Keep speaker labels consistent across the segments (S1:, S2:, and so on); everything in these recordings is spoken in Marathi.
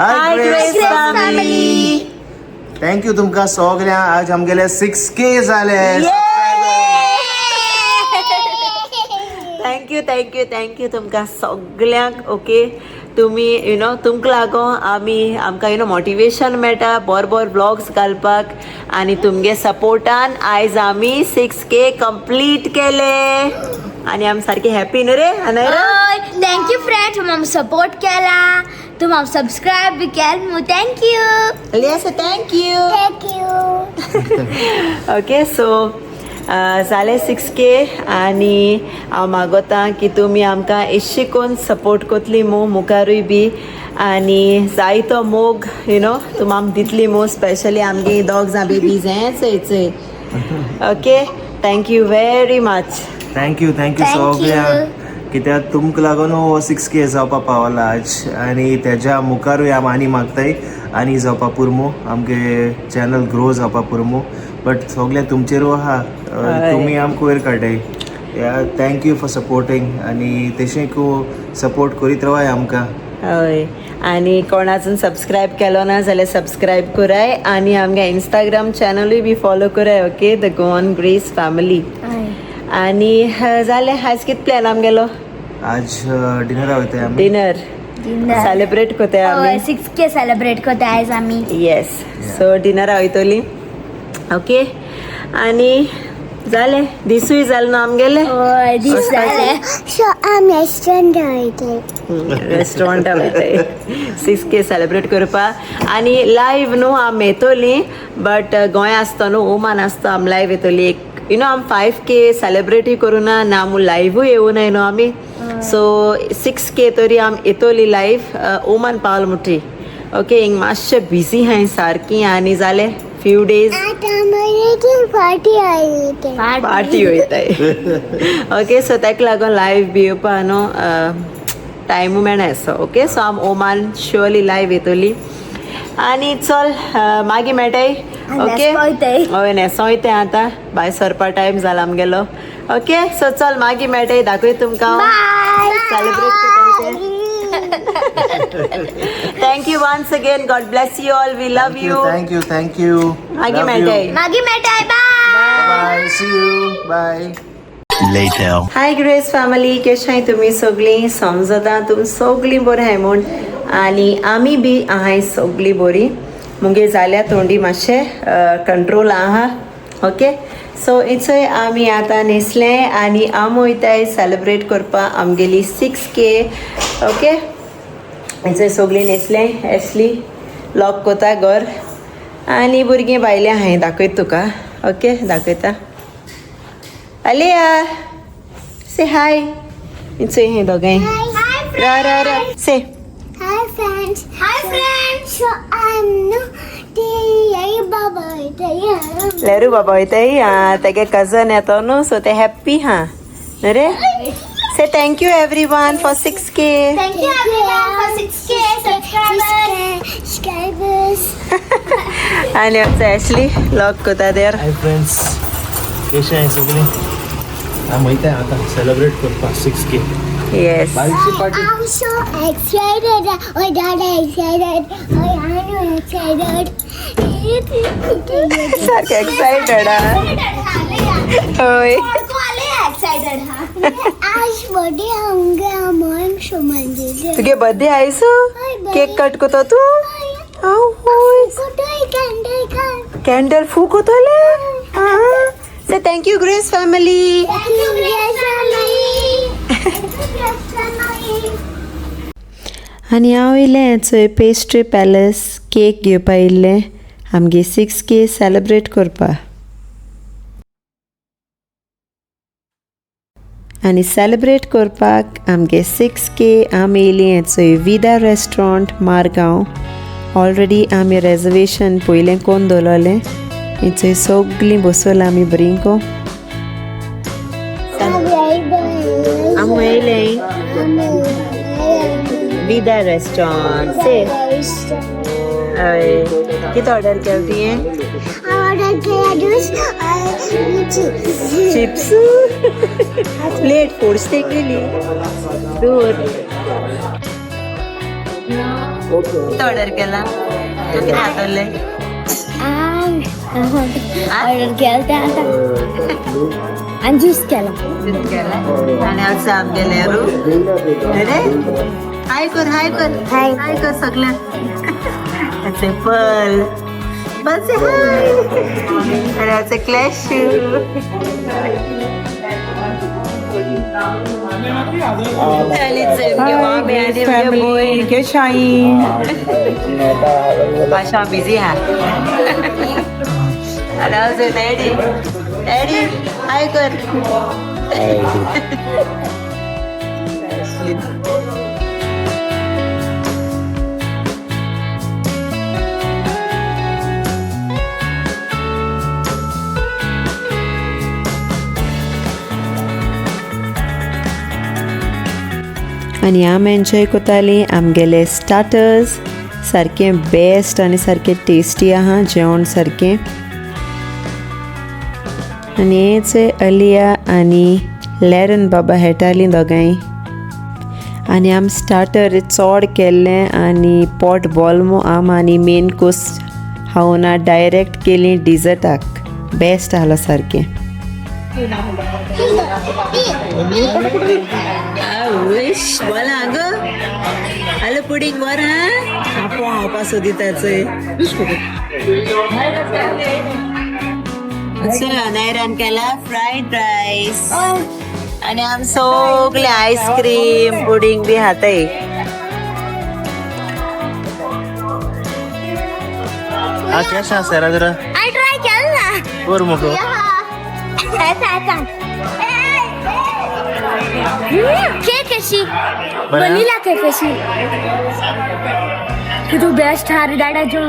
S1: हाय ग्रेस फॅमिली.
S2: थँक्यू तुमका सगळ्या. आज आमगेले 6K झाले.
S1: थँक्यू तुमकां सगळ्यांक. ओके, तुम्ही तुमकां लागून आमकां मोटिवेशन मेळटा बोर ब्लॉग्स घालपाक, आनी तुमगे सपोर्टान आयज आमी 6K कंप्लीट केले आनी आमी सारके हॅपी न्हू रे अनयरा.
S3: थँक्यू फ्रेंड्स, तुम आमकां सपोर्ट केला, तुम आमकां सबस्क्राईब बी केलें. थँक्यू.
S1: थँक्यू. ओके, सो जाले 6K आनी हांव मागोतां की तुमी आमकां इश्शी कोन्न सपोर्ट कोतली मुखारूय बी, आनी जायतो मोग तुम आमकां दितली स्पेशली आमगे डॉग्स बेबीज चोय. Okay, thank you very much.
S2: Thank you सगळ्या, कित्याक तुमकां लागून हो 6K जावपा पावला आज, आनी तेज्या मुखारूय आनी मागताय आनी जावपा पुरमो आमगे चॅनल ग्रो जावपा पुरमो. बट सगळें तुमचेरूय आहा, तुमी आमकां वयर काडटाय. थँक्यू फॉर सपोर्टींग, आनी तशें सपोर्ट करीत रावाय आमकां.
S1: हय, आनी कोण अजून सबस्क्रायब केलो ना जाल्यार सबस्क्रायब कराय, आनी आमगे इंस्टाग्राम चॅनलूय बी फॉलो कराय. Okay, the Goan grace family. आनी जालें, आयज कितें प्लॅन आमगेलो?
S2: आज डिनरा वयताय आमी.
S1: डिनर सेलिब्रेट कोताय आमी.
S3: 6K सेलिब्रेट करता आयज आमी.
S1: येस, सो डिनरा वयतली. ओके, आनी जालें, दिसूय जालें न्हू आमगेले.
S3: दीस जाले.
S4: सो आमी
S1: रेस्टॉरंटा वयताय 6K सेलिब्रेट करपा. आनी लायव्ह न्हू आमी येतोली, बट गोंय आसता न्हू, ओमान आसता, आमी लायव्ह येतोली. एक आमी 5K सेलिब्रेटूय करूना ना, आमी लायव्हूय येवनाय न्हू आमी. सो 6K तरी आमी येतोली लायव्ह ओमान पावल मुठी. ओके, हिंग मातशें बिजी हाय सारकी, आनी जालें फ्यू डेज पार्टी वयताय. ओके, सो तेका लागून लायव्ह बी येवपा न्हू टायमू मेळना असो. ओके, सो आमी ओमान शुअरली लायव्ह येतोली. आनी चल मागीर मेळटाय. ओके, हय न्हेसो वयताय आतां, भायर सरपा टायम जाला आमगेलो. ओके, सो चल मागीर मेळटाय, दाखय तुमकां सेलिब्रेट करता. Thank you once again. God bless you all. We love you.
S2: Thank you.
S1: मागीर मेळटाय.
S2: Bye. See you. Bye.
S1: Hi Grace family, कशें तुमी सगळीं? समजता तुमी सगळीं बरीं हाय म्हूण, आनी आमी बी आहाय सगळीं बरीं. मुगे जाल्या तोंडी मातशें कंट्रोल आहा. ओके, सो इचय आमी आतां न्हेसलें आनी आमी वयताय सेलिब्रेट करपा आमगेली 6K. ओके, इचय सगळीं न्हेसलें. एशली लॉक कोता घर, आनी भुरगीं बायलें हांवें दाखयत तुका. ओके, दाखयता. आलिया, से हाय. इचय हें दोगांय रा से
S4: Hi friends. So I'm
S1: Leru बाबा वयताय, तेगे कजन येतो न्हू, सो ते हॅप्पी हा न्हू रे. Say thank you everyone for 6K.
S3: Thank you everyone for 6K subscribers.
S1: आनी आमचो ऍशली लॉक कोता देर.
S2: हाय फ्रेंड्स, कशें हाय सगळीं? आमी वयताय आतां सेलिब्रेट करपा 6K.
S1: येस,
S2: बारीकशी party.
S4: I'm so excited. Oh, Dad, excited. Oh, I'm excited.
S1: सारकें एक्सायटेड हा. होय,
S4: आज बर्थडे होंगे हमारे समझ
S1: तुगे बर्थडे आयसू. केक कट कोतो तू? होय, कॅन्डल फूक कोतोले. Say thank you Grace family. आनी हांव येयलें चोय पेस्ट्री पॅलस केक घेवपा येयल्लें आमगे 6K सेलिब्रेट करपा. आनी सेलिब्रेट करपाक आमगे 6K आमी येयलीं चोय विदा रेस्टॉरंट मारगांव. ऑलरेडी आमी रेजर्वेशन पयलें कोन्न दवरलें. थंय सगळीं बसोला आमी बरींको. आमी येयलें विदा रेस्टॉरंट. से हय, कितें ऑर्डर केलें तुवें? चिप्स. प्लेट फोर्स तेकलेली दूर. ऑर्डर केला तू किती खातले
S3: ऑर्डर केला आणि ज्यूस केला.
S1: आणि आज आमगेले अरे हाय कर हाय कर सगळ्या पल बस हाय अरे आज क्लॅश
S5: family, कशी आहे?
S1: भाषा बिझी हा अरे आज डॅडी हाय कर आणि आमी एन्जॉय कोताली आमगेले स्टार्टर्स सारकें बेस्ट आनी सारकें टेस्टी आहा जेवण सारकें आनी हेच अलिया आनी लॅरन बाबा हेटालीं दोगांय आनी आम स्टार्टर चोड केल्लें आनी पोट बोलमो आम आनी मेन कोर्स हांवना डायरेक्ट केली डिजर्टाक बेस्ट आहलो सारकें wish बोला ग आलू पुडिंग बरं हा हांवपा सोदिता नैरान केला फ्रायड रायस आणि आम सगळे आईस्क्रीम पुडिंग बी हाताय
S2: कशें आसा राजरा
S3: I try केला.
S2: वर मुगो
S3: केक कशी वनीला केक कशी तू बेस्ट हार डाडा जो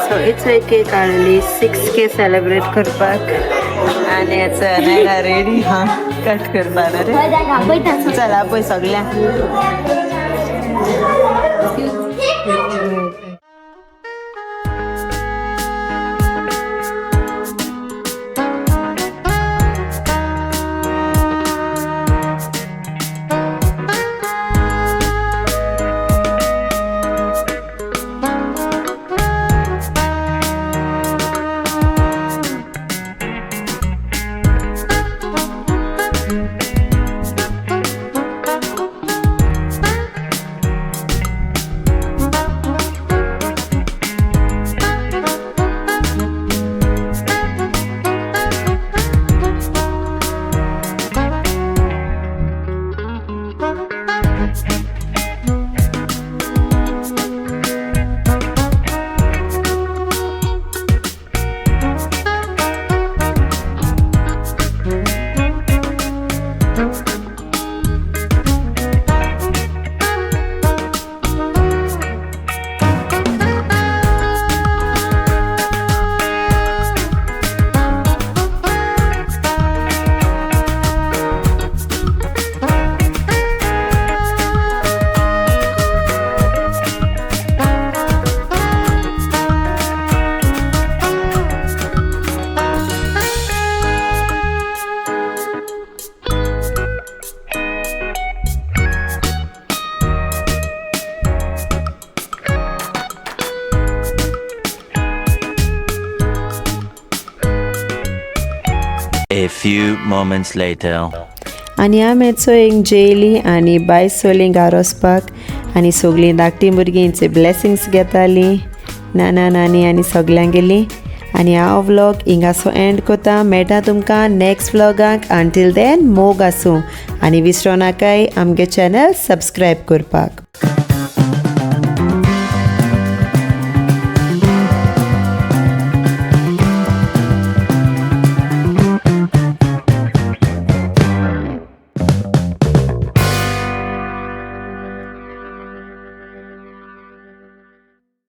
S1: सो इट्स एक केक काडली 6K सेलिब्रेट करपाक आणि याचं नाही रेडी हा कट करपाक रे चला पळय सगळ्या
S6: A few moments later.
S1: आनी आमेचो एक जेयली आनी बायस सोलीं गारोसपाक आनी सगळीं धाकटीं भुरगींचे ब्लेसिंग्स घेतालीं नाना नानी आनी सगळ्यांक गेलीं आनी हांव व्लॉग हिंगासो एंड कोता मेळटा तुमकां नेक्स्ट व्लॉगाक अंटील देन मोग आसूं आनी विसरो नाकाय आमगे चॅनल सबस्क्रायब करपाक.